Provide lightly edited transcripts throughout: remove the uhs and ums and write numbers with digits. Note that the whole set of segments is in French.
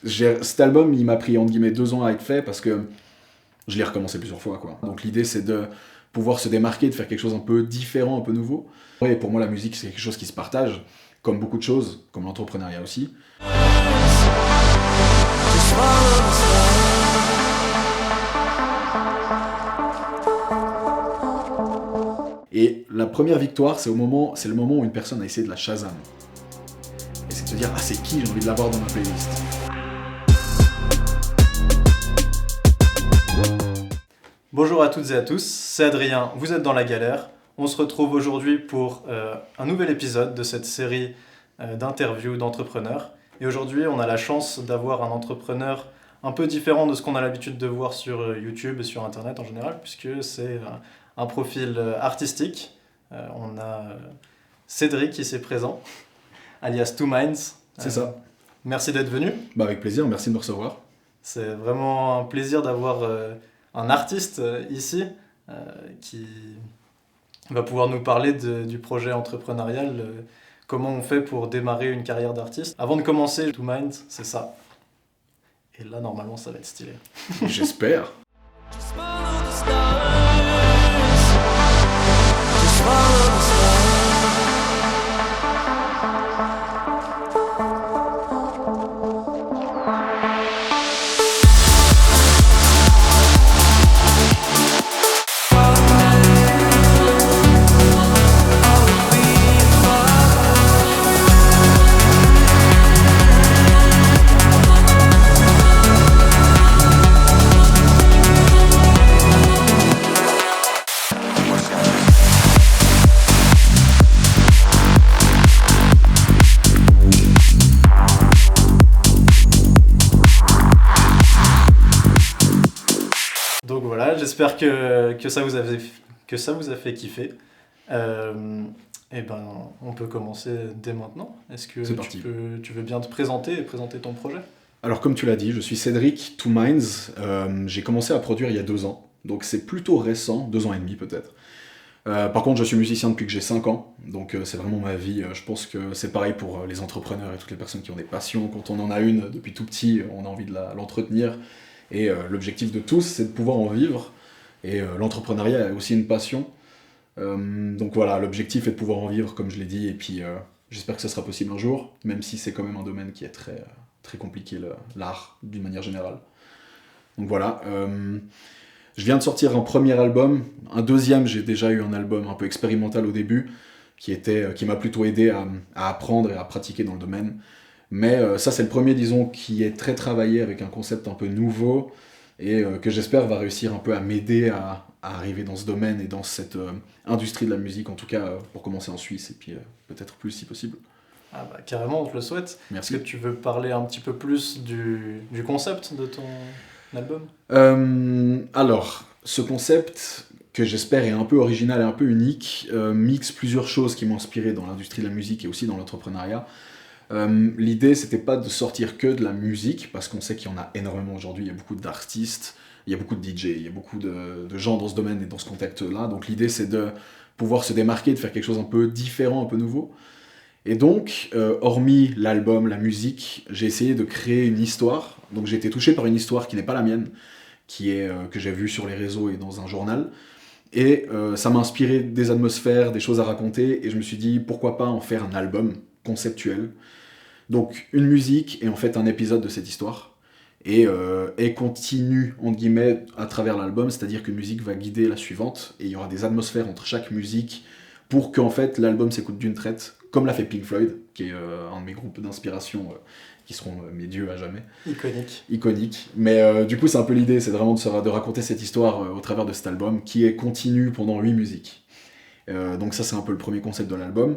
Cet album, il m'a pris entre guillemets 2 ans à être fait parce que je l'ai recommencé plusieurs fois, quoi. Donc l'idée, c'est de pouvoir se démarquer, de faire quelque chose un peu différent, un peu nouveau. Et pour moi, la musique, c'est quelque chose qui se partage, comme beaucoup de choses, comme l'entrepreneuriat aussi. Et la première victoire, c'est le moment où une personne a essayé de la Shazam. Et c'est de se dire, ah, c'est qui, j'ai envie de l'avoir dans ma playlist. Bonjour à toutes et à tous, c'est Adrien, vous êtes dans la galère. On se retrouve aujourd'hui pour un nouvel épisode de cette série d'interviews d'entrepreneurs. Et aujourd'hui, on a la chance d'avoir un entrepreneur un peu différent de ce qu'on a l'habitude de voir sur YouTube et sur Internet en général, puisque c'est un profil artistique. On a Cédric qui s'est présent, alias Two Minds. C'est ça. Merci d'être venu. Bah avec plaisir, merci de me recevoir. C'est vraiment un plaisir d'avoir un artiste ici qui va pouvoir nous parler du projet entrepreneurial, comment on fait pour démarrer une carrière d'artiste. Avant de commencer, Two Minds, c'est ça. Et là, normalement, ça va être stylé. J'espère. Donc voilà, j'espère que ça vous a fait kiffer. Et ben, on peut commencer dès maintenant. Est-ce que tu veux bien te présenter et présenter ton projet ? Alors comme tu l'as dit, je suis Cédric, Two Minds. J'ai commencé à produire il y a 2 ans, donc c'est plutôt récent, 2 ans et demi peut-être. Par contre, je suis musicien depuis que j'ai 5 ans, donc c'est vraiment ma vie. Je pense que c'est pareil pour les entrepreneurs et toutes les personnes qui ont des passions. Quand on en a une depuis tout petit, on a envie de l'entretenir. Et l'objectif de tous, c'est de pouvoir en vivre. Et l'entrepreneuriat est aussi une passion. Donc voilà, l'objectif est de pouvoir en vivre, comme je l'ai dit, et puis j'espère que ça sera possible un jour, même si c'est quand même un domaine qui est très, très compliqué, l'art, d'une manière générale. Donc voilà, je viens de sortir un premier album, un deuxième, j'ai déjà eu un album un peu expérimental au début, qui m'a plutôt aidé à apprendre et à pratiquer dans le domaine. Mais ça, c'est le premier, disons, qui est très travaillé avec un concept un peu nouveau, et que j'espère va réussir un peu à m'aider à arriver dans ce domaine et dans cette industrie de la musique, en tout cas pour commencer en Suisse, et puis peut-être plus si possible. Ah bah carrément, on te le souhaite. Merci. Est-ce que tu veux parler un petit peu plus du concept de ton album ? Alors, ce concept, que j'espère est un peu original et un peu unique, mixe plusieurs choses qui m'ont inspiré dans l'industrie de la musique et aussi dans l'entrepreneuriat. L'idée, c'était pas de sortir que de la musique, parce qu'on sait qu'il y en a énormément aujourd'hui, il y a beaucoup d'artistes, il y a beaucoup de DJ, il y a beaucoup de gens dans ce domaine et dans ce contexte-là, donc l'idée c'est de pouvoir se démarquer, de faire quelque chose un peu différent, un peu nouveau. Et donc, hormis l'album, la musique, j'ai essayé de créer une histoire, donc j'ai été touché par une histoire qui n'est pas la mienne, que j'ai vue sur les réseaux et dans un journal, et ça m'a inspiré des atmosphères, des choses à raconter, et je me suis dit pourquoi pas en faire un album conceptuel. Donc une musique et en fait un épisode de cette histoire, et continue entre guillemets à travers l'album, c'est-à-dire qu'une musique va guider la suivante, et il y aura des atmosphères entre chaque musique pour qu'en fait l'album s'écoute d'une traite, comme l'a fait Pink Floyd, qui est un de mes groupes d'inspiration qui seront mes dieux à jamais. Iconique. Mais du coup c'est un peu l'idée, c'est vraiment de raconter cette histoire au travers de cet album, qui est continu pendant 8 musiques. Donc ça c'est un peu le premier concept de l'album.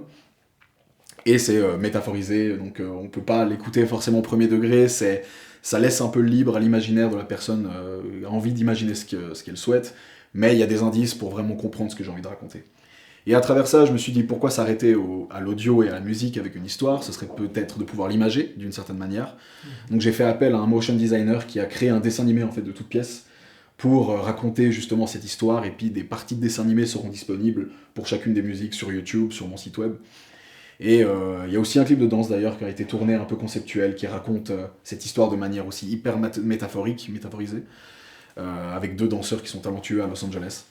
Et c'est métaphorisé, donc on peut pas l'écouter forcément au premier degré, ça laisse un peu libre à l'imaginaire de la personne, envie d'imaginer ce qu'elle souhaite, mais il y a des indices pour vraiment comprendre ce que j'ai envie de raconter. Et à travers ça, je me suis dit pourquoi s'arrêter à l'audio et à la musique avec une histoire, ce serait peut-être de pouvoir l'imager d'une certaine manière. Donc j'ai fait appel à un motion designer qui a créé un dessin animé en fait de toutes pièces pour raconter justement cette histoire, et puis des parties de dessin animé seront disponibles pour chacune des musiques sur YouTube, sur mon site web. Et il y a aussi un clip de danse d'ailleurs qui a été tourné un peu conceptuel, qui raconte cette histoire de manière aussi hyper métaphorisée, avec 2 danseurs qui sont talentueux à Los Angeles.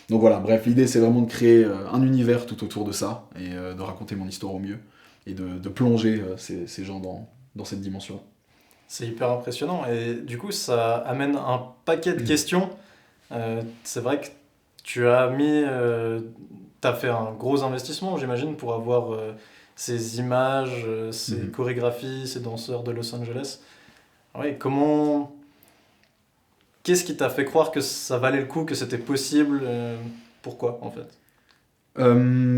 Donc voilà, bref, l'idée c'est vraiment de créer un univers tout autour de ça, et de raconter mon histoire au mieux, et de plonger ces gens dans cette dimension. C'est hyper impressionnant et du coup ça amène un paquet de questions. C'est vrai que tu as t'as fait un gros investissement, j'imagine, pour avoir ces images, ces chorégraphies, ces danseurs de Los Angeles. Ouais, qu'est-ce qui t'a fait croire que ça valait le coup, que c'était possible, pourquoi en fait?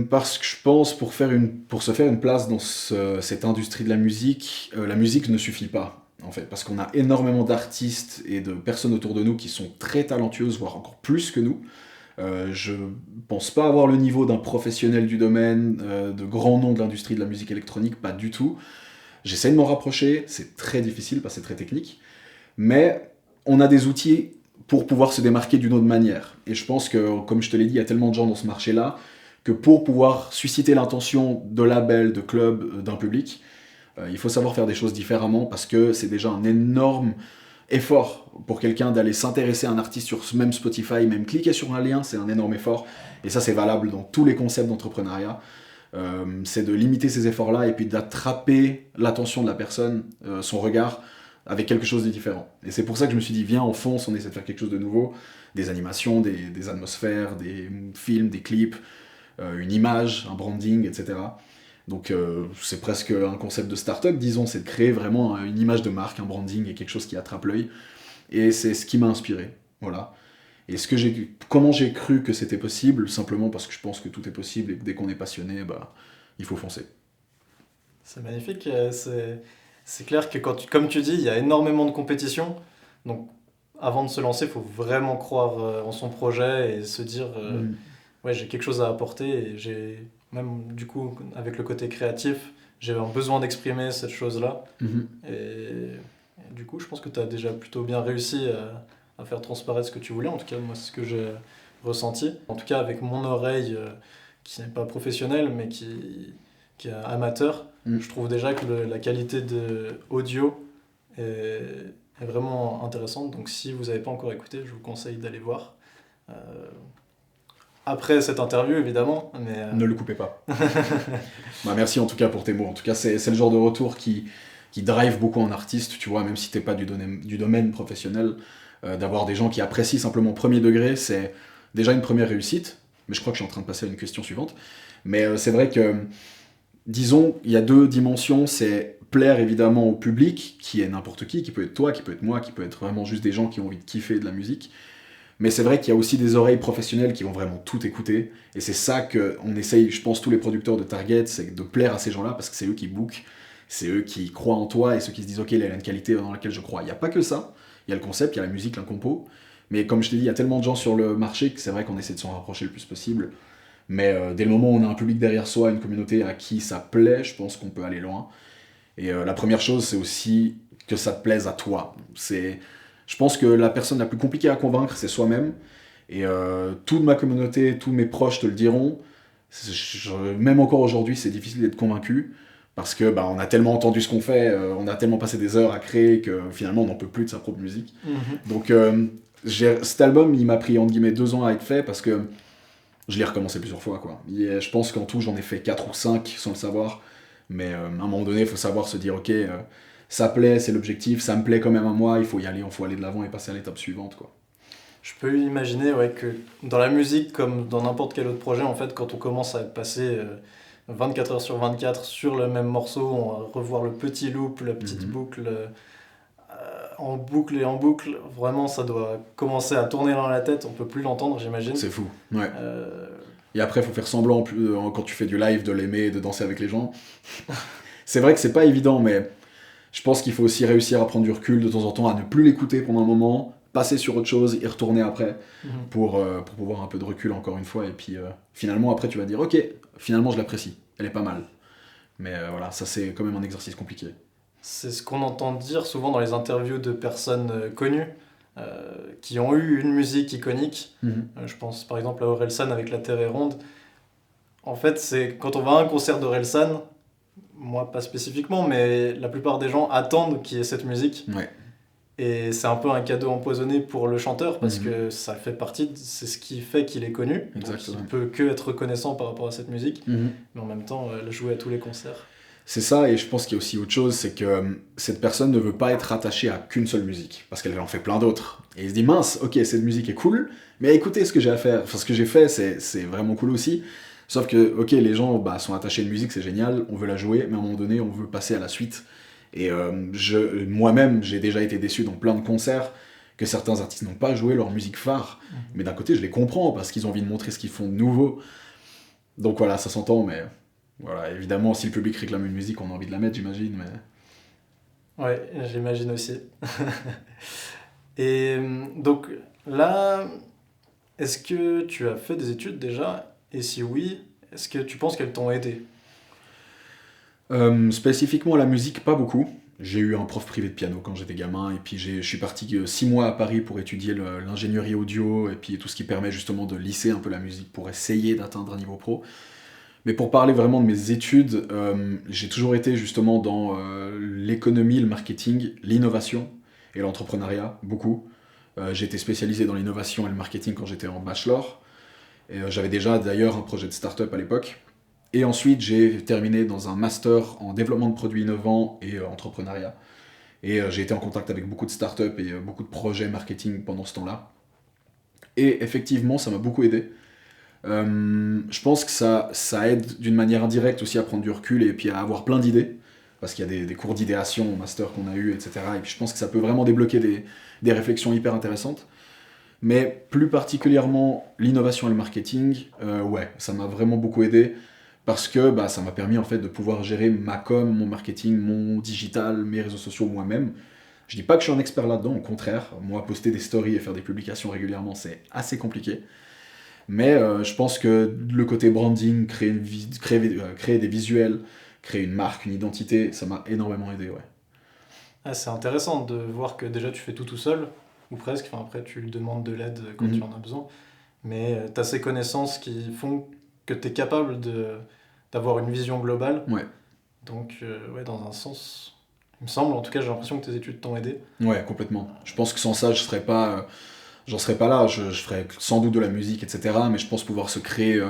Parce que je pense pour se faire une place dans cette industrie de la musique ne suffit pas, en fait. Parce qu'on a énormément d'artistes et de personnes autour de nous qui sont très talentueuses, voire encore plus que nous. Je pense pas avoir le niveau d'un professionnel du domaine, de grands noms de l'industrie de la musique électronique, pas du tout. J'essaie de m'en rapprocher, c'est très difficile parce que c'est très technique. Mais on a des outils pour pouvoir se démarquer d'une autre manière. Et je pense que, comme je te l'ai dit, il y a tellement de gens dans ce marché-là que pour pouvoir susciter l'intention de labels, de clubs, d'un public, il faut savoir faire des choses différemment parce que c'est déjà un énorme effort pour quelqu'un d'aller s'intéresser à un artiste sur ce même Spotify, même cliquer sur un lien, c'est un énorme effort. Et ça, c'est valable dans tous les concepts d'entrepreneuriat. C'est de limiter ces efforts-là et puis d'attraper l'attention de la personne, son regard, avec quelque chose de différent. Et c'est pour ça que je me suis dit, viens, on fonce, on essaie de faire quelque chose de nouveau, des animations, des atmosphères, des films, des clips, une image, un branding, etc. Donc c'est presque un concept de start-up, disons, c'est de créer vraiment une image de marque, un branding et quelque chose qui attrape l'œil. Et c'est ce qui m'a inspiré, voilà. Et comment j'ai cru que c'était possible? Simplement parce que je pense que tout est possible et que dès qu'on est passionné, bah, il faut foncer. C'est magnifique, c'est clair que comme tu dis, il y a énormément de compétition. Donc avant de se lancer, il faut vraiment croire en son projet et se dire ouais, j'ai quelque chose à apporter et j'ai même du coup avec le côté créatif, j'ai un besoin d'exprimer cette chose-là Mhm. et du coup, je pense que tu as déjà plutôt bien réussi à faire transparaître ce que tu voulais. En tout cas, moi, c'est ce que j'ai ressenti. En tout cas, avec mon oreille qui n'est pas professionnelle mais qui est amateur, Mhm. je trouve déjà que la qualité de audio est, est vraiment intéressante. Donc si vous n'avez pas encore écouté, je vous conseille d'aller voir. Euh, Après cette interview, évidemment, mais... Ne le coupez pas. Bah, merci en tout cas pour tes mots. En tout cas, c'est le genre de retour qui drive beaucoup un artiste, tu vois, même si t'es pas du domaine professionnel, d'avoir des gens qui apprécient simplement premier degré, c'est déjà une première réussite. Mais je crois que je suis en train de passer à une question suivante. Mais c'est vrai que, disons, il y a 2 dimensions. C'est plaire évidemment au public, qui est n'importe qui peut être toi, qui peut être moi, qui peut être vraiment juste des gens qui ont envie de kiffer de la musique. Mais c'est vrai qu'il y a aussi des oreilles professionnelles qui vont vraiment tout écouter. Et c'est ça qu'on essaye, je pense, tous les producteurs de Target, c'est de plaire à ces gens-là parce que c'est eux qui bookent, c'est eux qui croient en toi et ceux qui se disent ok, il a une qualité dans laquelle je crois. Il n'y a pas que ça. Il y a le concept, il y a la musique, la compo. Mais comme je t'ai dit, il y a tellement de gens sur le marché que c'est vrai qu'on essaie de s'en rapprocher le plus possible. Mais dès le moment où on a un public derrière soi, une communauté à qui ça plaît, je pense qu'on peut aller loin. Et la première chose, c'est aussi que ça te plaise à toi. Je pense que la personne la plus compliquée à convaincre, c'est soi-même. Et toute ma communauté, tous mes proches te le diront. Même encore aujourd'hui, c'est difficile d'être convaincu. Parce que bah, on a tellement entendu ce qu'on fait, on a tellement passé des heures à créer que finalement on n'en peut plus de sa propre musique. Donc cet album, il m'a pris entre guillemets 2 ans à être fait parce que je l'ai recommencé plusieurs fois. Quoi. Je pense qu'en tout, j'en ai fait 4 ou 5 sans le savoir. Mais à un moment donné, il faut savoir se dire ok, ça plaît, c'est l'objectif, ça me plaît quand même à moi, il faut y aller, il faut aller de l'avant et passer à l'étape suivante. Quoi. Je peux imaginer ouais, que dans la musique, comme dans n'importe quel autre projet, en fait, quand on commence à passer 24 heures sur 24 sur le même morceau, on va revoir le petit loop, la petite boucle, en boucle et en boucle, vraiment, ça doit commencer à tourner dans la tête, on peut plus l'entendre, j'imagine. C'est fou, ouais. Et après, il faut faire semblant, quand tu fais du live, de l'aimer, de danser avec les gens. C'est vrai que c'est pas évident, mais je pense qu'il faut aussi réussir à prendre du recul de temps en temps, à ne plus l'écouter pendant un moment, passer sur autre chose, y retourner après, pour pouvoir un peu de recul encore une fois, et puis finalement après tu vas dire ok, finalement je l'apprécie, elle est pas mal. Mais voilà, ça c'est quand même un exercice compliqué. C'est ce qu'on entend dire souvent dans les interviews de personnes connues, qui ont eu une musique iconique. Je pense par exemple à Orelsan avec La Terre est ronde. En fait, c'est quand on va à un concert d'Orelsan, moi pas spécifiquement, mais la plupart des gens attendent qu'il y ait cette musique. Ouais. Et c'est un peu un cadeau empoisonné pour le chanteur parce Mhm. que ça fait partie, c'est ce qui fait qu'il est connu. Donc Exactement. il peut que être reconnaissant par rapport à cette musique, Mhm. mais en même temps le jouer à tous les concerts. C'est ça, et je pense qu'il y a aussi autre chose, c'est que cette personne ne veut pas être attachée à qu'une seule musique, parce qu'elle en fait plein d'autres. Et il se dit, mince, ok, cette musique est cool, mais écoutez ce que j'ai à faire, enfin ce que j'ai fait, c'est vraiment cool aussi. Sauf que, ok, les gens sont attachés à une musique, c'est génial, on veut la jouer, mais à un moment donné, on veut passer à la suite. Et moi-même, j'ai déjà été déçu dans plein de concerts que certains artistes n'ont pas joué leur musique phare. Mais d'un côté, je les comprends, parce qu'ils ont envie de montrer ce qu'ils font de nouveau. Donc voilà, ça s'entend, mais voilà, évidemment, si le public réclame une musique, on a envie de la mettre, j'imagine, mais... Ouais, j'imagine aussi. Et donc là, est-ce que tu as fait des études déjà? Et si oui, est-ce que tu penses qu'elles t'ont aidé? Spécifiquement la musique, pas beaucoup. J'ai eu un prof privé de piano quand j'étais gamin, et puis je suis parti 6 mois à Paris pour étudier l'ingénierie audio, et puis tout ce qui permet justement de lisser un peu la musique pour essayer d'atteindre un niveau pro. Mais pour parler vraiment de mes études, j'ai toujours été justement dans l'économie, le marketing, l'innovation et l'entrepreneuriat, beaucoup. J'ai été spécialisé dans l'innovation et le marketing quand j'étais en bachelor. Et j'avais déjà d'ailleurs un projet de start-up à l'époque. Et ensuite, j'ai terminé dans un master en développement de produits innovants et entrepreneuriat. Et j'ai été en contact avec beaucoup de startups et beaucoup de projets marketing pendant ce temps-là. Et effectivement, ça m'a beaucoup aidé. Je pense que ça aide d'une manière indirecte aussi à prendre du recul et puis à avoir plein d'idées. Parce qu'il y a des cours d'idéation au master qu'on a eu, etc. Et puis je pense que ça peut vraiment débloquer des réflexions hyper intéressantes. Mais plus particulièrement l'innovation et le marketing, ouais, ça m'a vraiment beaucoup aidé parce que ça m'a permis en fait de pouvoir gérer ma com, mon marketing, mon digital, mes réseaux sociaux moi-même. Je dis pas que je suis un expert là-dedans, au contraire, moi poster des stories et faire des publications régulièrement c'est assez compliqué. Mais je pense que le côté branding, créer des visuels, créer une marque, une identité, ça m'a énormément aidé, ouais. Ah, c'est intéressant de voir que déjà tu fais tout seul, ou presque, enfin après tu demandes de l'aide quand tu Mhm. en as besoin, mais tu as ces connaissances qui font que tu es capable d'avoir une vision globale. Ouais. Donc ouais, dans un sens, il me semble, en tout cas j'ai l'impression que tes études t'ont aidé. Ouais, complètement. Je pense que sans ça, j'en serais pas là. Je ferais sans doute de la musique, etc. Mais je pense pouvoir se créer,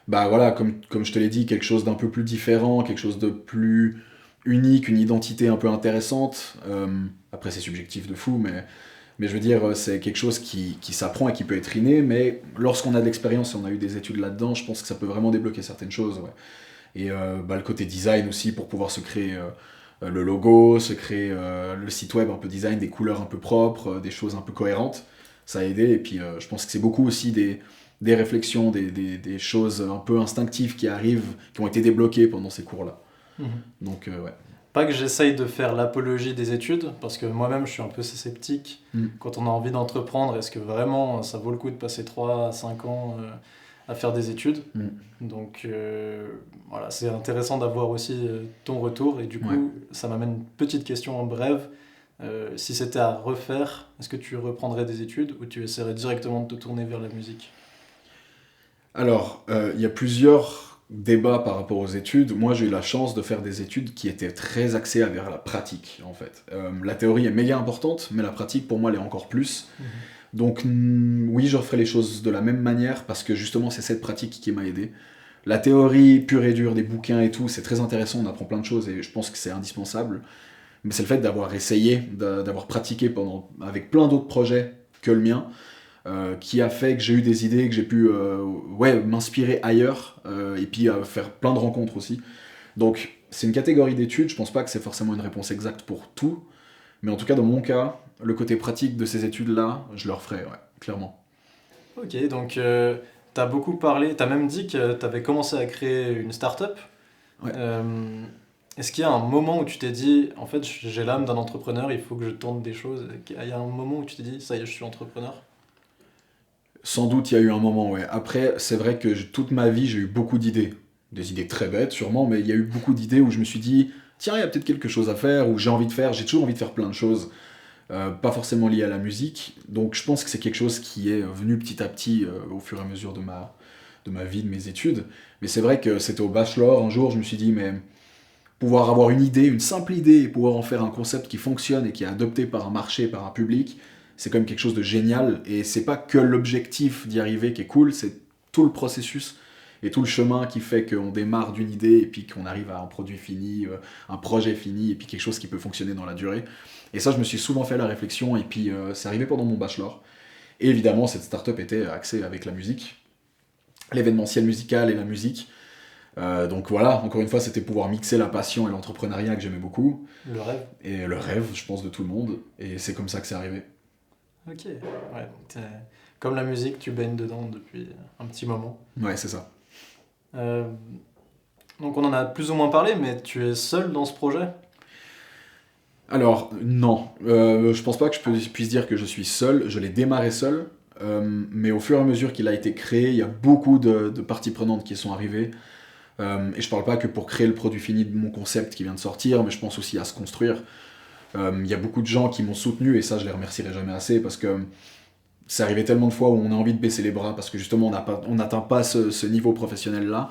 voilà, comme je te l'ai dit, quelque chose d'un peu plus différent, quelque chose de plus unique, une identité un peu intéressante. Après, c'est subjectif de fou, mais je veux dire, c'est quelque chose qui s'apprend et qui peut être inné. Mais lorsqu'on a de l'expérience et on a eu des études là-dedans, je pense que ça peut vraiment débloquer certaines choses, ouais. Et le côté design aussi, pour pouvoir se créer le logo, se créer le site web un peu design, des couleurs un peu propres, des choses un peu cohérentes, ça a aidé. Et puis je pense que c'est beaucoup aussi des réflexions, des choses un peu instinctives qui arrivent, qui ont été débloquées pendant ces cours-là. Mhm. Donc ouais. Pas que j'essaye de faire l'apologie des études, parce que moi-même je suis un peu sceptique. Mm. Quand on a envie d'entreprendre, est-ce que vraiment ça vaut le coup de passer 3 à 5 ans à faire des études? Mm. Donc voilà, c'est intéressant d'avoir aussi ton retour. Et du coup, Ouais. ça m'amène une petite question en bref. Si c'était à refaire, est-ce que tu reprendrais des études ou tu essaierais directement de te tourner vers la musique? Alors, il y a plusieurs débats par rapport aux études. Moi, j'ai eu la chance de faire des études qui étaient très axées vers la pratique, en fait. La théorie est méga importante, mais la pratique, pour moi, l'est encore plus. Donc, oui, je referai les choses de la même manière, parce que justement, c'est cette pratique qui m'a aidé. La théorie pure et dure des bouquins et tout, c'est très intéressant, on apprend plein de choses, et je pense que c'est indispensable. Mais c'est le fait d'avoir essayé, d'avoir pratiqué avec plein d'autres projets que le mien, qui a fait que j'ai eu des idées, que j'ai pu m'inspirer ailleurs, et puis faire plein de rencontres aussi. Donc c'est une catégorie d'études, je pense pas que c'est forcément une réponse exacte pour tout, mais en tout cas dans mon cas, le côté pratique de ces études-là, je le referai, ouais, clairement. Ok, donc tu as beaucoup parlé, tu as même dit que tu avais commencé à créer une start-up. Ouais. Est-ce qu'il y a un moment où tu t'es dit, en fait, j'ai l'âme d'un entrepreneur, il faut que je tente des choses? Il y a un moment où tu t'es dit, ça y est, je suis entrepreneur? Sans doute il y a eu un moment, ouais. Après, c'est vrai que toute ma vie, j'ai eu beaucoup d'idées. Des idées très bêtes, sûrement, mais il y a eu beaucoup d'idées où je me suis dit, tiens, il y a peut-être quelque chose à faire, ou j'ai toujours envie de faire plein de choses. Pas forcément lié à la musique. Donc je pense que c'est quelque chose qui est venu petit à petit au fur et à mesure de ma vie, de mes études. Mais c'est vrai que c'était au bachelor, un jour je me suis dit, mais pouvoir avoir une idée, une simple idée, et pouvoir en faire un concept qui fonctionne et qui est adopté par un marché, par un public, c'est quand même quelque chose de génial. Et c'est pas que l'objectif d'y arriver qui est cool, c'est tout le processus et tout le chemin qui fait qu'on démarre d'une idée et puis qu'on arrive à un produit fini, un projet fini, et puis quelque chose qui peut fonctionner dans la durée. Et ça, je me suis souvent fait la réflexion, et puis c'est arrivé pendant mon bachelor. Et évidemment, cette startup était axée avec la musique, l'événementiel musical et la musique. Donc voilà, encore une fois, c'était pouvoir mixer la passion et l'entrepreneuriat que j'aimais beaucoup. Le rêve. Et le rêve, je pense, de tout le monde. Et c'est comme ça que c'est arrivé. Ok, ouais, donc comme la musique, tu baignes dedans depuis un petit moment. Ouais, c'est ça. Donc on en a plus ou moins parlé, mais tu es seul dans ce projet? Alors, non. Je pense pas que je puisse dire que je suis seul. Je l'ai démarré seul. Mais au fur et à mesure qu'il a été créé, il y a beaucoup de parties prenantes qui sont arrivées. Et je parle pas que pour créer le produit fini de mon concept qui vient de sortir, mais je pense aussi à se construire. Il y a beaucoup de gens qui m'ont soutenu, et ça, je les remercierai jamais assez, parce que c'est arrivé tellement de fois où on a envie de baisser les bras, parce que justement, on n'atteint pas ce niveau professionnel-là.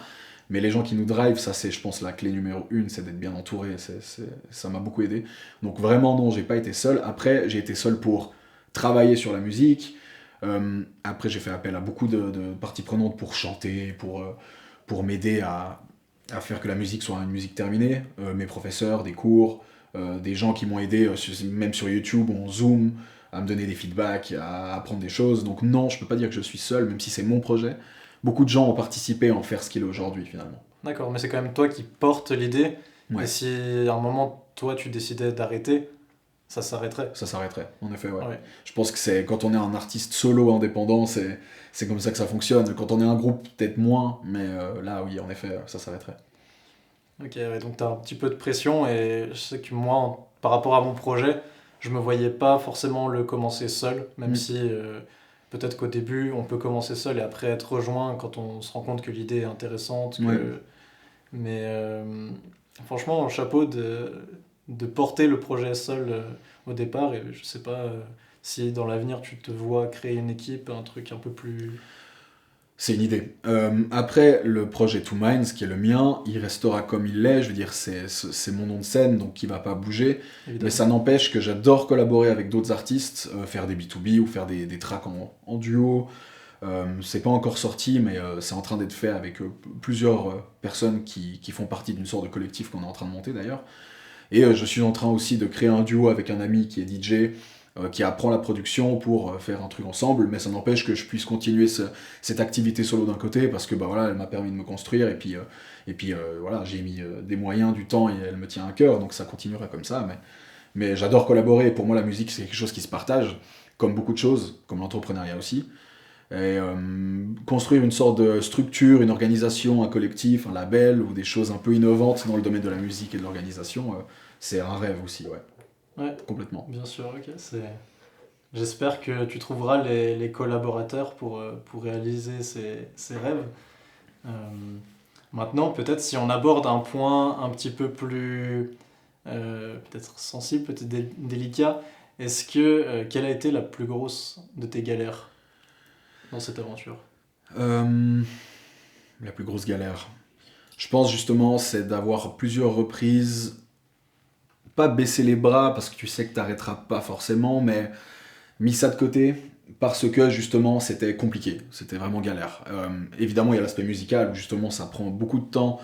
Mais les gens qui nous drive, ça c'est, je pense, la clé numéro 1, c'est d'être bien entouré. Ça m'a beaucoup aidé. Donc vraiment, non, j'ai pas été seul. Après, j'ai été seul pour travailler sur la musique. Après, j'ai fait appel à beaucoup de parties prenantes pour chanter, pour m'aider à faire que la musique soit une musique terminée. Mes professeurs, des cours, des gens qui m'ont aidé, même sur YouTube, on Zoom, à me donner des feedbacks, à apprendre des choses. Donc non, je peux pas dire que je suis seul, même si c'est mon projet. Beaucoup de gens ont participé à en faire ce qu'il est aujourd'hui, finalement. D'accord, mais c'est quand même toi qui portes l'idée. Ouais. Et si à un moment, toi, tu décidais d'arrêter, ça s'arrêterait. Ça s'arrêterait, en effet, ouais. Ouais. Je pense que c'est quand on est un artiste solo indépendant, c'est comme ça que ça fonctionne. Quand on est un groupe, peut-être moins, mais là, oui, en effet, ça s'arrêterait. Ok, ouais, donc tu as un petit peu de pression et je sais que moi, par rapport à mon projet, je me voyais pas forcément le commencer seul, même si peut-être qu'au début on peut commencer seul et après être rejoint quand on se rend compte que l'idée est intéressante. Ouais. Mais franchement, chapeau de porter le projet seul au départ et je sais pas si dans l'avenir tu te vois créer une équipe, un truc un peu plus... C'est une idée. Après, le projet Two Minds, qui est le mien, il restera comme il l'est. Je veux dire, c'est mon nom de scène, donc il va pas bouger. Évidemment. Mais ça n'empêche que j'adore collaborer avec d'autres artistes, faire des B2B ou faire des tracks en duo. C'est pas encore sorti, mais c'est en train d'être fait avec plusieurs personnes qui font partie d'une sorte de collectif qu'on est en train de monter d'ailleurs. Et je suis en train aussi de créer un duo avec un ami qui est DJ, qui apprend la production pour faire un truc ensemble, mais ça n'empêche que je puisse continuer cette activité solo d'un côté, parce que bah, voilà, elle m'a permis de me construire, et puis voilà, j'ai mis des moyens, du temps, et elle me tient à cœur, donc ça continuera comme ça. Mais j'adore collaborer, et pour moi la musique c'est quelque chose qui se partage, comme beaucoup de choses, comme l'entrepreneuriat aussi. Et construire une sorte de structure, une organisation, un collectif, un label, ou des choses un peu innovantes dans le domaine de la musique et de l'organisation, c'est un rêve aussi, ouais. Ouais, Complètement. bien sûr, ok. J'espère que tu trouveras les collaborateurs pour réaliser ces rêves. Maintenant, peut-être si on aborde un point un petit peu plus peut-être sensible, peut-être délicat, quelle a été la plus grosse de tes galères dans cette aventure? La plus grosse galère. Je pense justement, c'est d'avoir plusieurs reprises, pas baisser les bras parce que tu sais que t'arrêteras pas forcément, mais mis ça de côté parce que justement c'était compliqué, c'était vraiment galère. Évidemment, il y a l'aspect musical où justement ça prend beaucoup de temps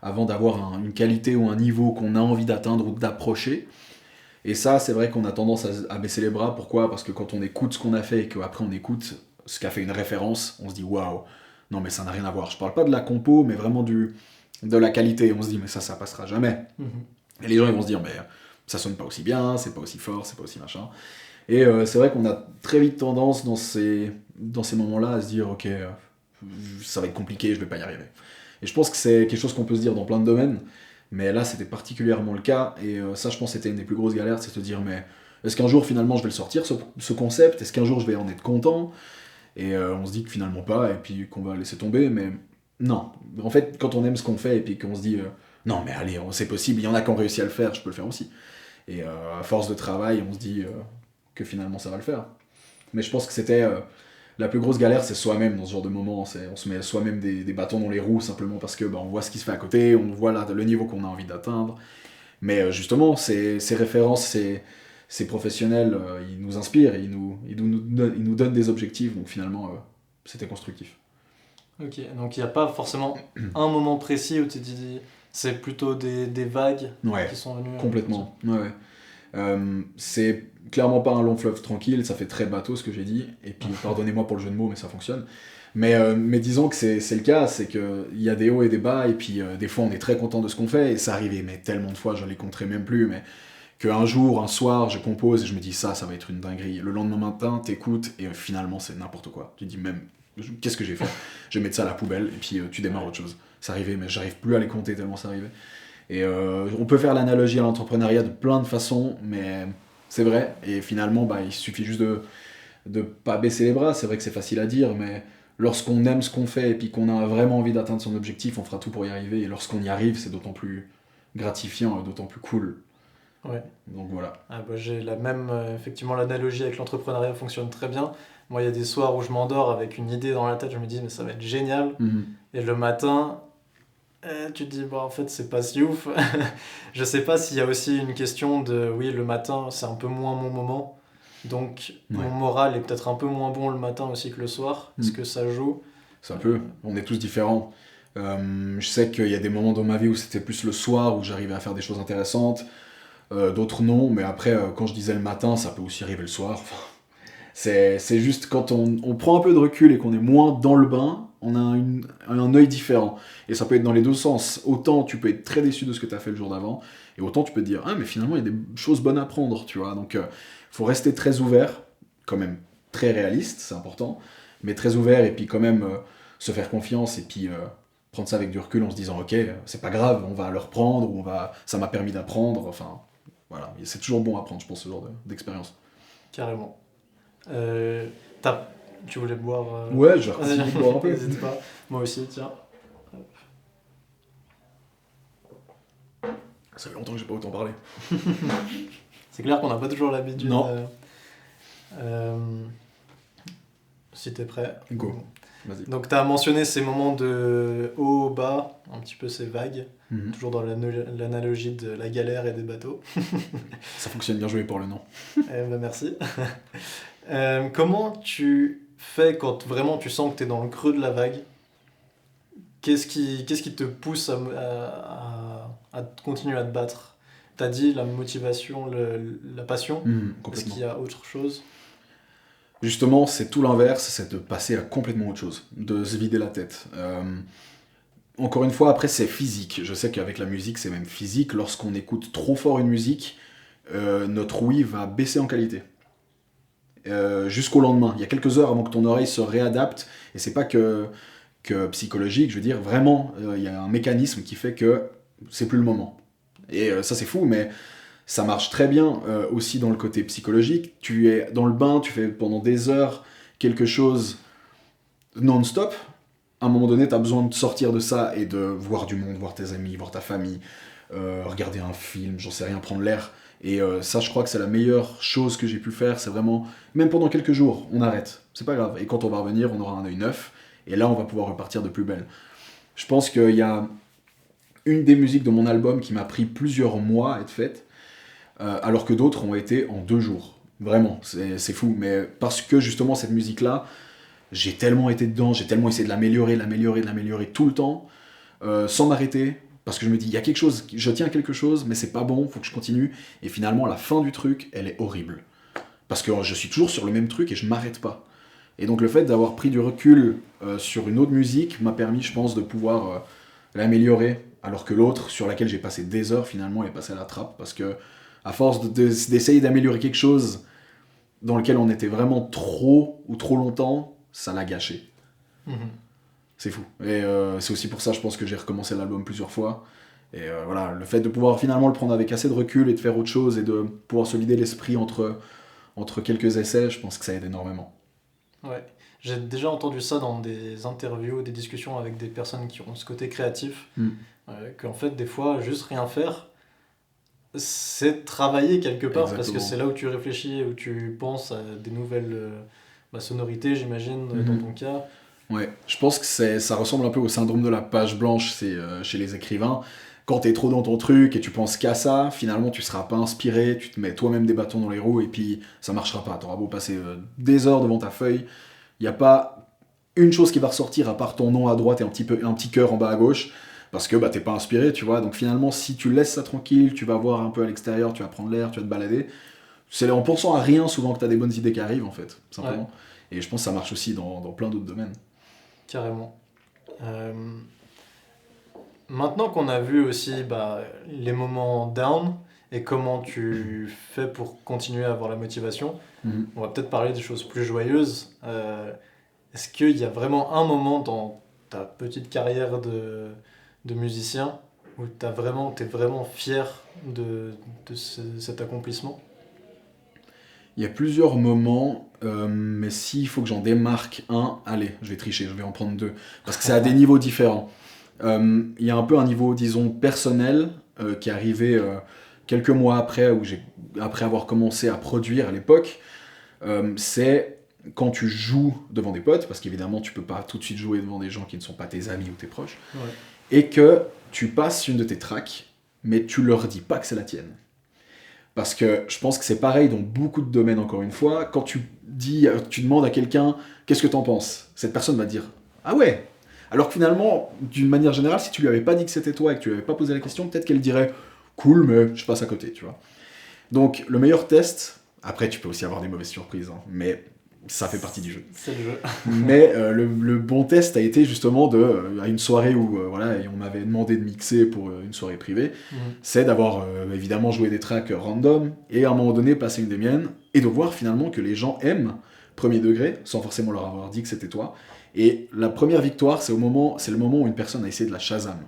avant d'avoir une qualité ou un niveau qu'on a envie d'atteindre ou d'approcher. Et ça, c'est vrai qu'on a tendance à baisser les bras. Pourquoi ? Parce que quand on écoute ce qu'on a fait et qu'après on écoute ce qu'a fait une référence, on se dit waouh, non mais ça n'a rien à voir. Je parle pas de la compo, mais vraiment de la qualité. On se dit mais ça passera jamais. Et les gens ils vont se dire mais ça sonne pas aussi bien, c'est pas aussi fort, c'est pas aussi machin. Et c'est vrai qu'on a très vite tendance dans ces moments-là à se dire ok, ça va être compliqué, je vais pas y arriver. Et je pense que c'est quelque chose qu'on peut se dire dans plein de domaines, mais là c'était particulièrement le cas, et ça je pense que c'était une des plus grosses galères, c'est de se dire mais est-ce qu'un jour finalement je vais le sortir ce concept, est-ce qu'un jour je vais en être content, et on se dit que finalement pas, et puis qu'on va laisser tomber, mais non. En fait quand on aime ce qu'on fait et puis qu'on se dit non mais allez, c'est possible, il y en a qui ont réussi à le faire, je peux le faire aussi. Et à force de travail on se dit que finalement ça va le faire. Mais je pense que c'était La plus grosse galère, c'est soi-même dans ce genre de moment. On se met soi-même des bâtons dans les roues simplement parce que bah, on voit ce qui se fait à côté, on voit le niveau qu'on a envie d'atteindre. Mais justement, ces références, ces professionnels, ils nous inspirent, et ils nous donnent des objectifs, donc finalement, c'était constructif. Ok, donc il n'y a pas forcément un moment précis où tu te dis c'est plutôt des vagues Ouais, qui sont venues. complètement. Ouais, ouais. C'est clairement pas un long fleuve tranquille, ça fait très bateau ce que j'ai dit, et puis pardonnez-moi pour le jeu de mots, mais ça fonctionne. Mais disons que c'est le cas, c'est qu'il y a des hauts et des bas, et puis des fois on est très content de ce qu'on fait, et ça arrivait mais tellement de fois, je les compterai même plus, mais qu'un jour, un soir, je compose et je me dis ça va être une dinguerie. Le lendemain matin, t'écoutes, et finalement c'est n'importe quoi. Tu te dis même, qu'est-ce que j'ai fait? Je vais mettre ça à la poubelle, et puis tu démarres autre chose. Ça arrivait, mais j'arrive plus à les compter tellement ça arrivait. Et on peut faire l'analogie à l'entrepreneuriat de plein de façons, mais c'est vrai. Et finalement, bah, il suffit juste de pas baisser les bras. C'est vrai que c'est facile à dire, mais lorsqu'on aime ce qu'on fait et puis qu'on a vraiment envie d'atteindre son objectif, on fera tout pour y arriver. Et lorsqu'on y arrive, c'est d'autant plus gratifiant et d'autant plus cool. Ouais. Donc voilà. Ah bah, j'ai la même, effectivement, l'analogie avec l'entrepreneuriat fonctionne très bien. Moi, il y a des soirs où je m'endors avec une idée dans la tête, je me dis, mais ça va être génial. Et le matin, tu te dis, bon, en fait, c'est pas si ouf. Je sais pas s'il y a aussi une question de, oui, le matin, c'est un peu moins mon moment. Donc, mon moral est peut-être un peu moins bon le matin aussi que le soir. Est-ce que ça joue? Ça peut. On est tous différents. Je sais qu'il y a des moments dans ma vie où c'était plus le soir, où j'arrivais à faire des choses intéressantes. D'autres non, mais après, quand je disais le matin, ça peut aussi arriver le soir. C'est juste quand on prend un peu de recul et qu'on est moins dans le bain, on a un œil différent. Et ça peut être dans les deux sens. Autant tu peux être très déçu de ce que tu as fait le jour d'avant, et autant tu peux te dire, ah mais finalement il y a des choses bonnes à prendre, tu vois. Donc faut rester très ouvert, quand même très réaliste, c'est important, mais très ouvert, et puis quand même se faire confiance, et puis prendre ça avec du recul en se disant, ok, c'est pas grave, on va le reprendre, ou ça m'a permis d'apprendre, enfin voilà. Et c'est toujours bon à prendre, je pense, ce genre d'expérience. Carrément. T'as- Tu voulais boire Ouais, je vais continuer de boire un peu. N'hésite pas. Moi aussi, tiens. Ça fait longtemps que j'ai pas autant parlé. C'est clair qu'on n'a pas toujours l'habitude. Non. Si t'es prêt. Go. Vas-y. Donc t'as mentionné ces moments de haut, bas, un petit peu ces vagues, Mhm. toujours dans l'analogie de la galère et des bateaux. Ça fonctionne bien joué pour le nom. Merci. Comment tu fais quand vraiment tu sens que t'es dans le creux de la vague? Qu'est-ce qui te pousse à continuer à te battre? T'as dit la motivation, la passion. Est-ce Complètement. qu'il y a autre chose? Justement, c'est tout l'inverse, c'est de passer à complètement autre chose, de se vider la tête. Encore une fois, après, c'est physique. Je sais qu'avec la musique, c'est même physique. Lorsqu'on écoute trop fort une musique, notre ouïe va baisser en qualité. Jusqu'au lendemain. Il y a quelques heures avant que ton oreille se réadapte, et c'est pas que psychologique, je veux dire, vraiment, il y a un mécanisme qui fait que c'est plus le moment. Et ça, c'est fou, mais ça marche très bien aussi dans le côté psychologique. Tu es dans le bain, tu fais pendant des heures quelque chose non-stop. À un moment donné, tu as besoin de sortir de ça et de voir du monde, voir tes amis, voir ta famille, regarder un film, j'en sais rien, prendre l'air. Et ça, je crois que c'est la meilleure chose que j'ai pu faire. C'est vraiment, même pendant quelques jours, on arrête. C'est pas grave. Et quand on va revenir, on aura un œil neuf. Et là, on va pouvoir repartir de plus belle. Je pense qu'il y a une des musiques de mon album qui m'a pris plusieurs mois à être faite, alors que d'autres ont été en 2 jours. Vraiment, c'est fou. Mais parce que justement, cette musique-là, j'ai tellement été dedans, j'ai tellement essayé de l'améliorer tout le temps, sans m'arrêter. Parce que je me dis, il y a quelque chose, je tiens à quelque chose, mais c'est pas bon, faut que je continue. Et finalement, la fin du truc, elle est horrible. Parce que je suis toujours sur le même truc et je m'arrête pas. Et donc le fait d'avoir pris du recul sur une autre musique m'a permis, je pense, de pouvoir l'améliorer, alors que l'autre, sur laquelle j'ai passé des heures, finalement, est passée à la trappe, parce que à force d'essayer d'améliorer quelque chose dans lequel on était vraiment trop ou trop longtemps, ça l'a gâché. C'est fou. Et c'est aussi pour ça, je pense, que j'ai recommencé l'album plusieurs fois. Et voilà, le fait de pouvoir finalement le prendre avec assez de recul et de faire autre chose et de pouvoir se vider l'esprit entre quelques essais, je pense que ça aide énormément. Ouais. J'ai déjà entendu ça dans des interviews, des discussions avec des personnes qui ont ce côté créatif, qu'en fait, des fois, juste rien faire, c'est travailler quelque part. Exactement. Parce que c'est là où tu réfléchis, où tu penses à des nouvelles la sonorité, j'imagine, dans ton cas. Ouais, je pense que ça ressemble un peu au syndrome de la page blanche chez les écrivains. Quand t'es trop dans ton truc et tu penses qu'à ça, finalement tu seras pas inspiré, tu te mets toi-même des bâtons dans les roues et puis ça marchera pas. T'auras beau passer des heures devant ta feuille, il n'y a pas une chose qui va ressortir à part ton nom à droite et un petit cœur en bas à gauche, parce que bah, t'es pas inspiré, tu vois. Donc finalement, si tu laisses ça tranquille, tu vas voir un peu à l'extérieur, tu vas prendre l'air, tu vas te balader. C'est en pensant à rien souvent que t'as des bonnes idées qui arrivent, en fait, simplement. Ouais. Et je pense que ça marche aussi dans plein d'autres domaines. Carrément. Maintenant qu'on a vu aussi les moments down et comment tu fais pour continuer à avoir la motivation, on va peut-être parler des choses plus joyeuses. Est-ce qu'il y a vraiment un moment dans ta petite carrière de musicien où t'es vraiment fier de cet accomplissement ? Il y a plusieurs moments, mais s'il faut que j'en démarque un, allez, je vais tricher, je vais en prendre deux, parce que c'est à des niveaux différents. Il y a un peu un niveau, disons, personnel, qui est arrivé quelques mois après, après avoir commencé à produire à l'époque. C'est quand tu joues devant des potes, parce qu'évidemment tu peux pas tout de suite jouer devant des gens qui ne sont pas tes amis ou tes proches, et que tu passes une de tes tracks, mais tu leur dis pas que c'est la tienne. Parce que je pense que c'est pareil dans beaucoup de domaines, encore une fois. Quand tu demandes à quelqu'un « Qu'est-ce que t'en penses ?» Cette personne va dire « Ah ouais !» Alors que finalement, d'une manière générale, si tu lui avais pas dit que c'était toi et que tu lui avais pas posé la question, peut-être qu'elle dirait « Cool, mais je passe à côté, tu vois. » Donc, le meilleur test... Après, tu peux aussi avoir des mauvaises surprises, hein, mais ça fait partie du jeu. C'est le jeu. Mais le bon test a été justement à une soirée où et on m'avait demandé de mixer pour une soirée privée, c'est d'avoir évidemment joué des tracks random et à un moment donné passer une des miennes et de voir finalement que les gens aiment premier degré sans forcément leur avoir dit que c'était toi. Et la première victoire, c'est le moment où une personne a essayé de la Shazam.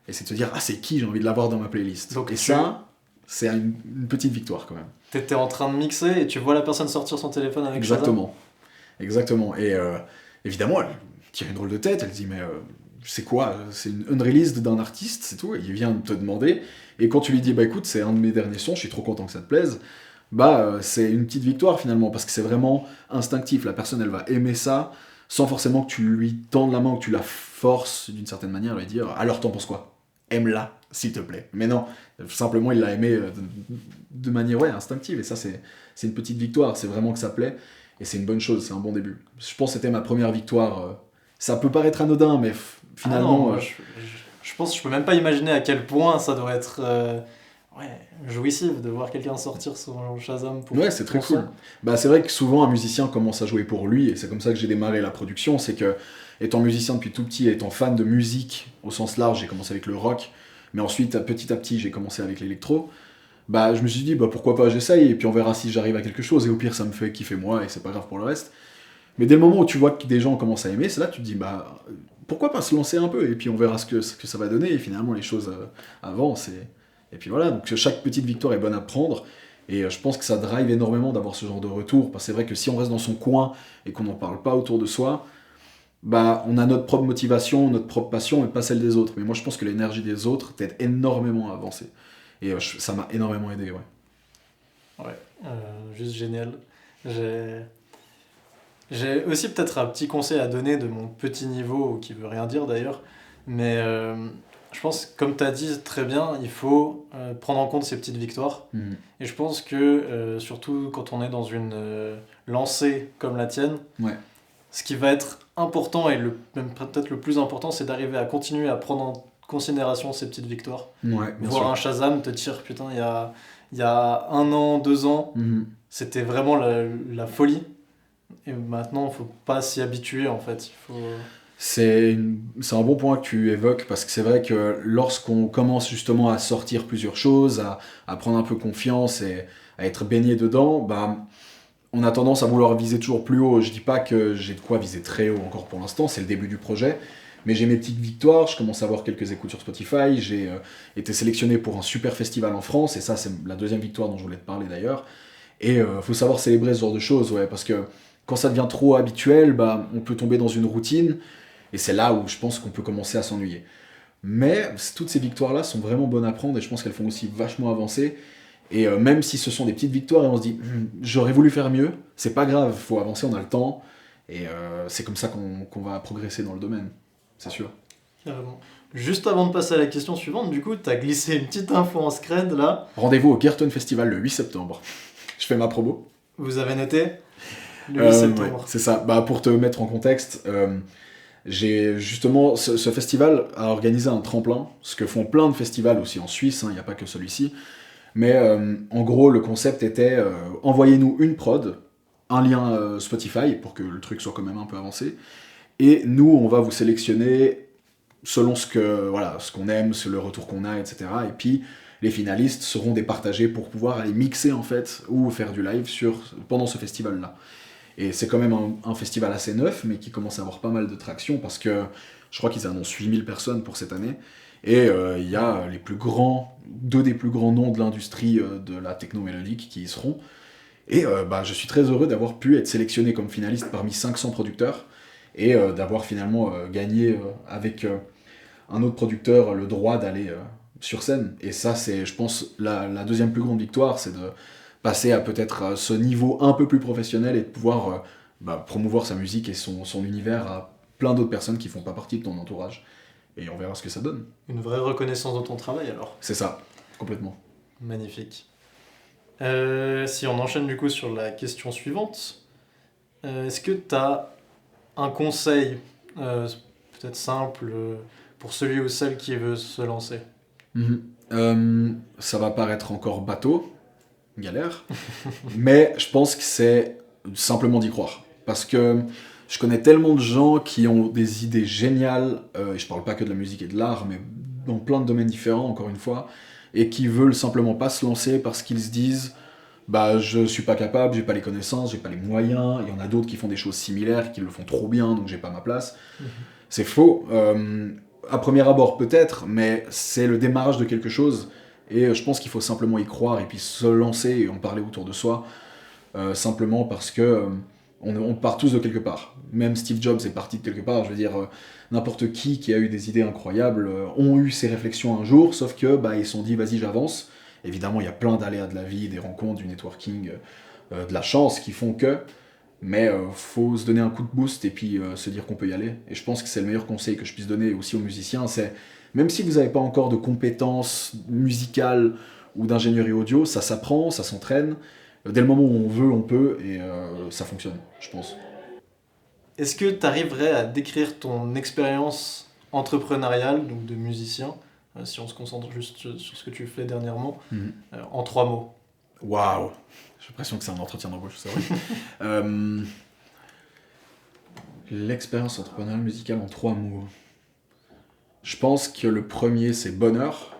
Et c'est de se dire, ah c'est qui, j'ai envie de l'avoir dans ma playlist. Donc, ça, c'est une petite victoire quand même. T'étais en train de mixer et tu vois la personne sortir son téléphone avec Exactement. Shazam. Exactement. Et évidemment, elle tire une drôle de tête, elle dit mais c'est quoi ? C'est une unreleased d'un artiste, c'est tout, et il vient de te demander. Et quand tu lui dis bah écoute, c'est un de mes derniers sons, je suis trop content que ça te plaise, c'est une petite victoire finalement, parce que c'est vraiment instinctif. La personne, elle va aimer ça sans forcément que tu lui tendes la main ou que tu la forces d'une certaine manière à lui dire alors t'en penses quoi ? Aime-la, s'il te plaît. Mais non, simplement il l'a aimé de manière instinctive, et ça c'est une petite victoire, c'est vraiment que ça plaît, et c'est une bonne chose, c'est un bon début. Je pense que c'était ma première victoire, ça peut paraître anodin, mais finalement... je pense que je peux même pas imaginer à quel point ça doit être jouissif de voir quelqu'un sortir son Shazam pour... Ouais, c'est très cool. C'est vrai que souvent un musicien commence à jouer pour lui, et c'est comme ça que j'ai démarré la production, c'est que étant musicien depuis tout petit, étant fan de musique au sens large, j'ai commencé avec le rock, mais ensuite petit à petit j'ai commencé avec l'électro. Je me suis dit pourquoi pas, j'essaye et puis on verra si j'arrive à quelque chose, et au pire ça me fait kiffer moi et c'est pas grave pour le reste. Mais dès le moment où tu vois que des gens commencent à aimer, c'est là que tu te dis pourquoi pas se lancer un peu, et puis on verra ce que ça va donner, et finalement les choses avancent, et puis voilà. Donc chaque petite victoire est bonne à prendre, et je pense que ça drive énormément d'avoir ce genre de retour, parce que c'est vrai que si on reste dans son coin et qu'on n'en parle pas autour de soi, on a notre propre motivation, notre propre passion, et pas celle des autres. Mais moi je pense que l'énergie des autres t'aide énormément à avancer. Et ça m'a énormément aidé, juste génial. J'ai aussi peut-être un petit conseil à donner de mon petit niveau, qui veut rien dire d'ailleurs, mais je pense, comme tu as dit très bien, il faut prendre en compte ces petites victoires. Et je pense que, surtout quand on est dans une lancée comme la tienne, ce qui va être important, et même peut-être le plus important, c'est d'arriver à continuer à prendre en considération ces petites victoires. Voir un Shazam te dire putain, il y a 1 an, 2 ans, c'était vraiment la folie, et maintenant il faut pas s'y habituer en fait. C'est un bon point que tu évoques, parce que c'est vrai que lorsqu'on commence justement à sortir plusieurs choses, à prendre un peu confiance et à être baigné dedans, on a tendance à vouloir viser toujours plus haut. Je dis pas que j'ai de quoi viser très haut encore pour l'instant, c'est le début du projet. Mais j'ai mes petites victoires, je commence à avoir quelques écoutes sur Spotify, j'ai été sélectionné pour un super festival en France, et ça c'est la deuxième victoire dont je voulais te parler d'ailleurs. Et faut savoir célébrer ce genre de choses, parce que quand ça devient trop habituel, on peut tomber dans une routine, et c'est là où je pense qu'on peut commencer à s'ennuyer. Mais toutes ces victoires-là sont vraiment bonnes à prendre, et je pense qu'elles font aussi vachement avancer. Et même si ce sont des petites victoires et on se dit j'aurais voulu faire mieux, c'est pas grave, faut avancer, on a le temps. Et c'est comme ça qu'on va progresser dans le domaine, c'est sûr. Carrément. Juste avant de passer à la question suivante, du coup, tu as glissé une petite info en scred là. Rendez-vous au Girton Festival le 8 septembre. Je fais ma promo. Vous avez noté le 8 septembre. Ouais, c'est ça. Pour te mettre en contexte, j'ai justement ce festival a organisé un tremplin, ce que font plein de festivals aussi en Suisse, il n'y a pas que celui-ci. Mais en gros, le concept était envoyez-nous une prod, un lien Spotify pour que le truc soit quand même un peu avancé, et nous, on va vous sélectionner selon ce qu'on aime, le retour qu'on a, etc. Et puis les finalistes seront départagés pour pouvoir aller mixer en fait ou faire du live pendant ce festival-là. Et c'est quand même un festival assez neuf, mais qui commence à avoir pas mal de traction parce que je crois qu'ils annoncent 8000 personnes pour cette année. Et il y a deux des plus grands noms de l'industrie de la techno-mélodique qui y seront. Et je suis très heureux d'avoir pu être sélectionné comme finaliste parmi 500 producteurs et d'avoir finalement gagné avec un autre producteur le droit d'aller sur scène. Et ça, c'est, je pense, la deuxième plus grande victoire, c'est de passer à peut-être ce niveau un peu plus professionnel et de pouvoir promouvoir sa musique et son univers à plein d'autres personnes qui font pas partie de ton entourage. Et on verra ce que ça donne. Une vraie reconnaissance de ton travail alors. C'est ça, complètement. Magnifique. Si on enchaîne du coup sur la question suivante, est-ce que tu as un conseil, peut-être simple, pour celui ou celle qui veut se lancer? Ça va paraître encore bateau, galère, mais je pense que c'est simplement d'y croire. Parce que je connais tellement de gens qui ont des idées géniales, et je parle pas que de la musique et de l'art, mais dans plein de domaines différents, encore une fois, et qui veulent simplement pas se lancer parce qu'ils se disent je suis pas capable, j'ai pas les connaissances, j'ai pas les moyens, il y en a d'autres qui font des choses similaires, qui le font trop bien, donc j'ai pas ma place. C'est faux. À premier abord peut-être, mais c'est le démarrage de quelque chose, et je pense qu'il faut simplement y croire, et puis se lancer et en parler autour de soi, simplement parce que on part tous de quelque part. Même Steve Jobs est parti de quelque part, je veux dire, n'importe qui a eu des idées incroyables ont eu ces réflexions un jour, sauf que ils se sont dit vas-y j'avance. Évidemment il y a plein d'aléas de la vie, des rencontres, du networking, de la chance qui font que, mais faut se donner un coup de boost et puis se dire qu'on peut y aller. Et je pense que c'est le meilleur conseil que je puisse donner aussi aux musiciens, c'est même si vous n'avez pas encore de compétences musicales ou d'ingénierie audio, ça s'apprend, ça s'entraîne. Dès le moment où on veut, on peut, et ça fonctionne, je pense. Est-ce que tu arriverais à décrire ton expérience entrepreneuriale, donc de musicien, si on se concentre juste sur ce que tu fais dernièrement, en 3 mots? Waouh! J'ai l'impression que c'est un entretien d'embauche, c'est vrai. L'expérience entrepreneuriale musicale en 3 mots. Je pense que le premier, c'est bonheur.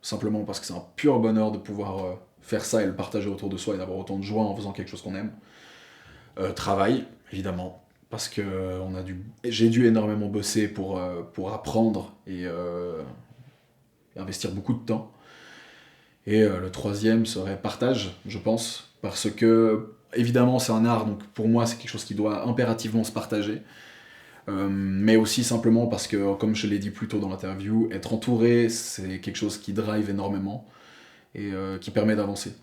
Simplement parce que c'est un pur bonheur de pouvoir faire ça et le partager autour de soi et d'avoir autant de joie en faisant quelque chose qu'on aime. Travail, évidemment. Parce que j'ai dû énormément bosser pour apprendre et investir beaucoup de temps. Et le troisième serait partage, je pense. Parce que, évidemment, c'est un art, donc pour moi, c'est quelque chose qui doit impérativement se partager. Mais aussi simplement parce que, comme je l'ai dit plus tôt dans l'interview, être entouré, c'est quelque chose qui drive énormément et qui permet d'avancer.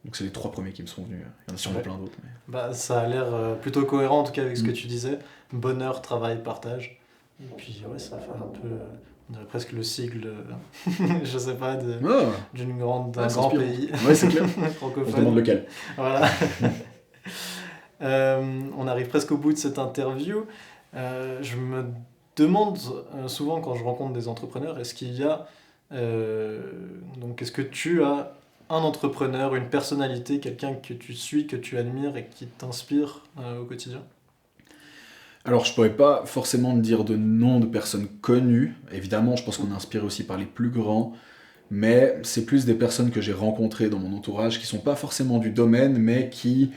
Donc c'est les 3 premiers qui me sont venus. Il y en a sûrement plein d'autres. Mais... ça a l'air plutôt cohérent en tout cas avec ce que tu disais. Bonheur, travail, partage. Et puis ça fait un peu... on dirait presque le sigle, je sais pas, d'un grand pays c'est clair. francophone. On se demande lequel. Voilà. On arrive presque au bout de cette interview. Je me demande souvent quand je rencontre des entrepreneurs, est-ce que tu as un entrepreneur, une personnalité, quelqu'un que tu suis, que tu admires et qui t'inspire au quotidien? Alors je pourrais pas forcément me dire de nom de personnes connues. Évidemment, je pense qu'on est inspiré aussi par les plus grands, mais c'est plus des personnes que j'ai rencontrées dans mon entourage qui sont pas forcément du domaine, mais qui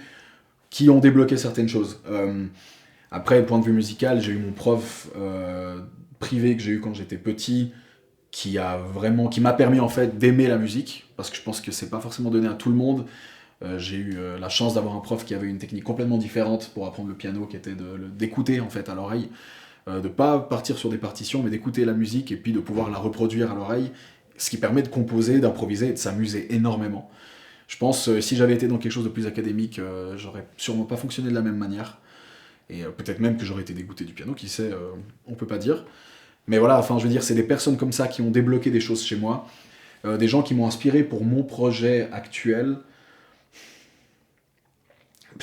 ont débloqué certaines choses. Après, point de vue musical, j'ai eu mon prof privé que j'ai eu quand j'étais petit, qui m'a permis en fait d'aimer la musique, parce que je pense que c'est pas forcément donné à tout le monde. J'ai eu la chance d'avoir un prof qui avait une technique complètement différente pour apprendre le piano, qui était d'écouter en fait à l'oreille, de pas partir sur des partitions, mais d'écouter la musique et puis de pouvoir la reproduire à l'oreille, ce qui permet de composer, d'improviser et de s'amuser énormément. Je pense si j'avais été dans quelque chose de plus académique, j'aurais sûrement pas fonctionné de la même manière. Et peut-être même que j'aurais été dégoûté du piano, qui sait, on peut pas dire. Mais voilà, enfin je veux dire, c'est des personnes comme ça qui ont débloqué des choses chez moi, des gens qui m'ont inspiré pour mon projet actuel.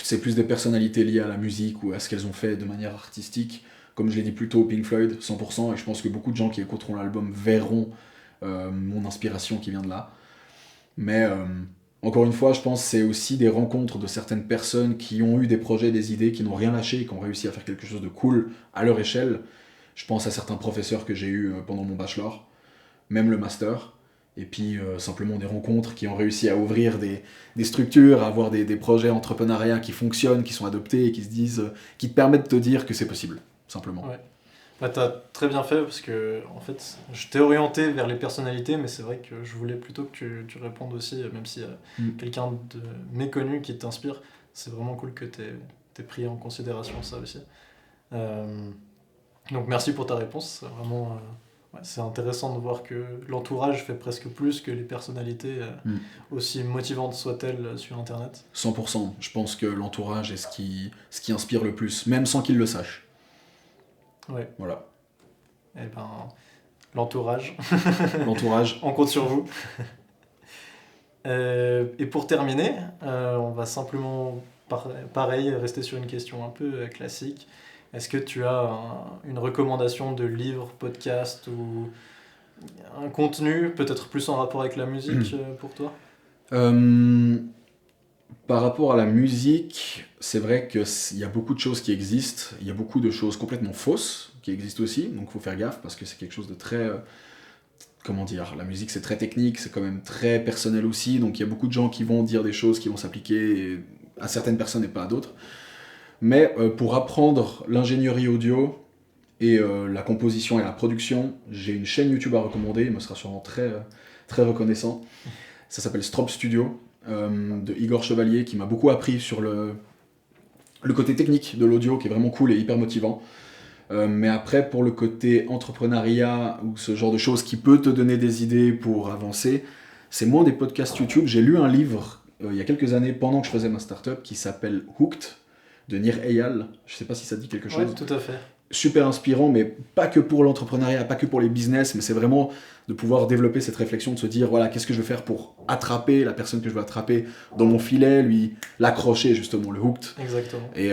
C'est plus des personnalités liées à la musique ou à ce qu'elles ont fait de manière artistique. Comme je l'ai dit plus tôt, Pink Floyd, 100%, et je pense que beaucoup de gens qui écouteront l'album verront mon inspiration qui vient de là. Mais encore une fois, je pense que c'est aussi des rencontres de certaines personnes qui ont eu des projets, des idées, qui n'ont rien lâché et qui ont réussi à faire quelque chose de cool à leur échelle. Je pense à certains professeurs que j'ai eus pendant mon bachelor, même le master. Et puis simplement des rencontres qui ont réussi à ouvrir des structures, à avoir des projets entrepreneuriat qui fonctionnent, qui sont adoptés et qui se disent, qui te permettent de te dire que c'est possible, simplement. Ouais. Bah, t'as très bien fait parce que en fait, je t'ai orienté vers les personnalités, mais c'est vrai que je voulais plutôt que tu répondes aussi, même si quelqu'un de méconnu qui t'inspire, c'est vraiment cool que t'aies pris en considération ça aussi. Donc merci pour ta réponse, c'est vraiment c'est intéressant de voir que l'entourage fait presque plus que les personnalités, aussi motivantes soient-elles sur Internet. 100%, je pense que l'entourage est ce qui inspire le plus, même sans qu'ils le sachent. Ouais. Voilà. Et ben, l'entourage. L'entourage. On compte sur vous. Et pour terminer, on va simplement, pareil, rester sur une question un peu classique. Est-ce que tu as une recommandation de livre, podcast ou un contenu peut-être plus en rapport avec la musique pour toi ? Par rapport à la musique, c'est vrai qu'il y a beaucoup de choses qui existent, il y a beaucoup de choses complètement fausses qui existent aussi, donc il faut faire gaffe parce que c'est quelque chose de très... comment dire, la musique c'est très technique, c'est quand même très personnel aussi, donc il y a beaucoup de gens qui vont dire des choses qui vont s'appliquer à certaines personnes et pas à d'autres. Mais pour apprendre l'ingénierie audio et la composition et la production, j'ai une chaîne YouTube à recommander, il me sera sûrement très, très reconnaissant. Ça s'appelle Strobe Studio, de Igor Chevalier, qui m'a beaucoup appris sur le côté technique de l'audio, qui est vraiment cool et hyper motivant. Mais après, pour le côté entrepreneuriat ou ce genre de choses qui peut te donner des idées pour avancer, c'est moins des podcasts YouTube. J'ai lu un livre il y a quelques années, pendant que je faisais ma startup, qui s'appelle Hooked, de Nir Eyal. Je sais pas si ça te dit quelque chose. Oui, tout à fait. Super inspirant, mais pas que pour l'entrepreneuriat, pas que pour les business, mais c'est vraiment de pouvoir développer cette réflexion, de se dire, voilà, qu'est-ce que je vais faire pour attraper la personne que je veux attraper dans mon filet, lui, l'accrocher justement, le hooked. Exactement. Et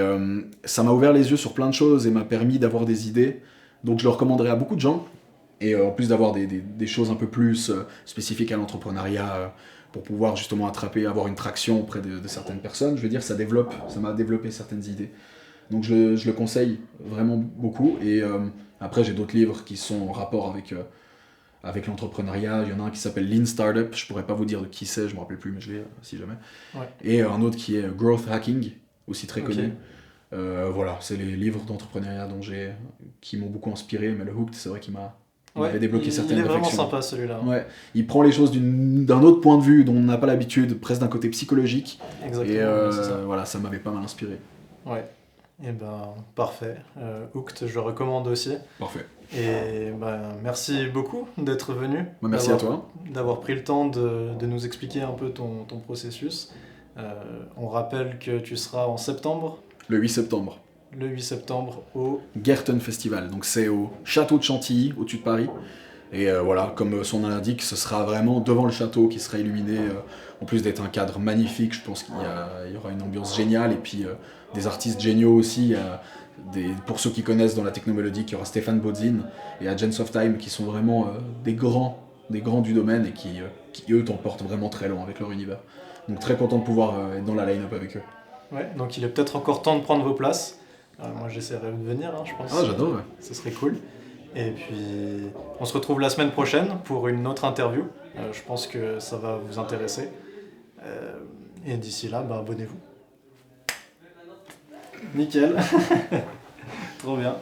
ça m'a ouvert les yeux sur plein de choses et m'a permis d'avoir des idées. Donc je le recommanderais à beaucoup de gens. Et en plus d'avoir des choses un peu plus spécifiques à l'entrepreneuriat, pour pouvoir justement attraper, avoir une traction auprès de certaines personnes, je veux dire, ça m'a développé certaines idées. Donc je le conseille vraiment beaucoup. Et après, j'ai d'autres livres qui sont en rapport avec l'entrepreneuriat. Il y en a un qui s'appelle Lean Startup. Je pourrais pas vous dire de qui c'est, je me rappelle plus, mais je l'ai si jamais. Ouais. Et un autre qui est Growth Hacking, aussi très connu. Voilà, c'est les livres d'entrepreneuriat qui m'ont beaucoup inspiré. Mais le Hooked, c'est vrai qu'il m'avait débloqué certaines réflexions. Il est vraiment sympa celui-là. Ouais, il prend les choses d'un autre point de vue dont on n'a pas l'habitude, presque d'un côté psychologique. Exactement. Et c'est ça. voilà, ça m'avait pas mal inspiré. Ouais. Et ben parfait. Hooked, je le recommande aussi. Parfait. Et merci beaucoup d'être venu. Merci à toi. D'avoir pris le temps de nous expliquer un peu ton processus. On rappelle que tu seras en septembre. Le 8 septembre. Le 8 septembre au Gerten Festival. Donc c'est au château de Chantilly, au-dessus de Paris. Et voilà, comme son nom l'indique, ce sera vraiment devant le château qui sera illuminé. En plus d'être un cadre magnifique, je pense qu'il y aura une ambiance géniale. Et puis des artistes géniaux aussi. Pour ceux qui connaissent dans la technomélodique, il y aura Stéphane Bodzin et Agents of Time qui sont vraiment des grands du domaine et qui eux t'emportent vraiment très loin avec leur univers. Donc très content de pouvoir être dans la line-up avec eux. Ouais, donc il est peut-être encore temps de prendre vos places. Moi j'essaierai de venir, je pense. Ah, j'adore, ouais. Ce serait cool. Et puis on se retrouve la semaine prochaine pour une autre interview. Je pense que ça va vous intéresser. Et d'ici là, abonnez-vous. Nickel. Trop bien.